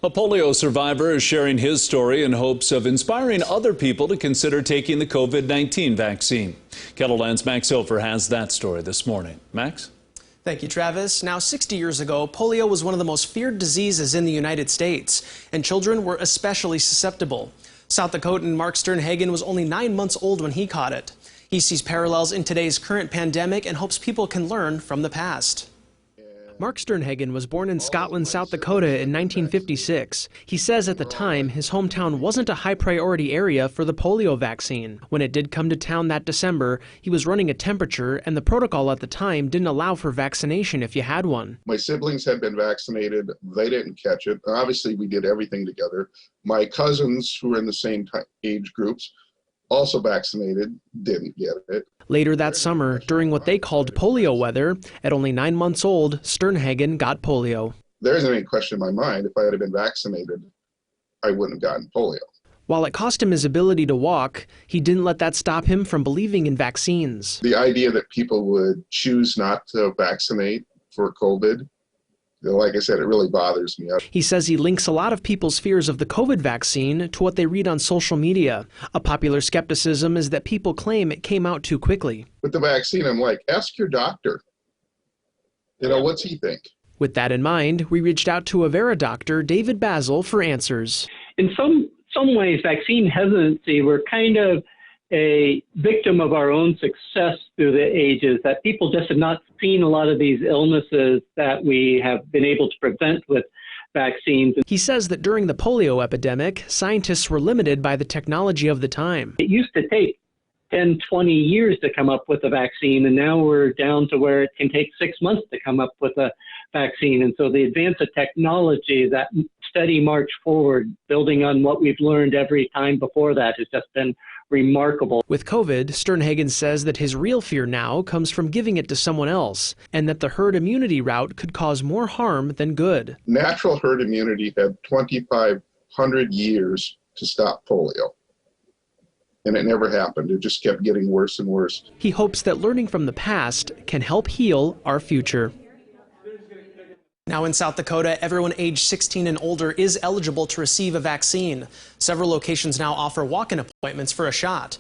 A polio survivor is sharing his story in hopes of inspiring other people to consider taking the COVID-19 vaccine. Kettleland's Max Hofer has that story this morning. Max? Thank you, Travis. Now, 60 years ago, polio was one of the most feared diseases in the United States, and children were especially susceptible. South Dakotan Mark Sternhagen was only 9 months old when he caught it. He sees parallels in today's current pandemic and hopes people can learn from the past. Mark Sternhagen was born in Scotland, South Dakota in 1956. He says at the time his hometown wasn't a high priority area for the polio vaccine. When it did come to town that December, he was running a temperature and the protocol at the time didn't allow for vaccination if you had one. My siblings had been vaccinated. They didn't catch it. Obviously, we did everything together. My cousins who were in the same age groups, also vaccinated, didn't get it. Later that summer, during what they called polio weather, at only 9 months old, Sternhagen got polio. There isn't any question in my mind, if I had been vaccinated, I wouldn't have gotten polio. While it cost him his ability to walk, he didn't let that stop him from believing in vaccines. The idea that people would choose not to vaccinate for COVID, like I said, it really bothers me. He says he links a lot of people's fears of the COVID vaccine to what they read on social media. A popular skepticism is that people claim it came out too quickly. With the vaccine, I'm like, ask your doctor. What's he think? With that in mind, we reached out to Avera doctor David Basil for answers. In some ways, vaccine hesitancy, we're kind of a victim of our own success through the ages, that people just have not seen a lot of these illnesses that we have been able to prevent with vaccines. He says that during the polio epidemic, scientists were limited by the technology of the time. It used to take 10, 20 years to come up with a vaccine, and now we're down to where it can take 6 months to come up with a vaccine. And so the advance of technology, that steady march forward, building on what we've learned every time before that, has just been remarkable. With COVID, Sternhagen says that his real fear now comes from giving it to someone else, and that the herd immunity route could cause more harm than good. Natural herd immunity had 2,500 years to stop polio. And it never happened. It just kept getting worse and worse. He hopes that learning from the past can help heal our future. Now in South Dakota, everyone aged 16 and older is eligible to receive a vaccine. Several locations now offer walk-in appointments for a shot.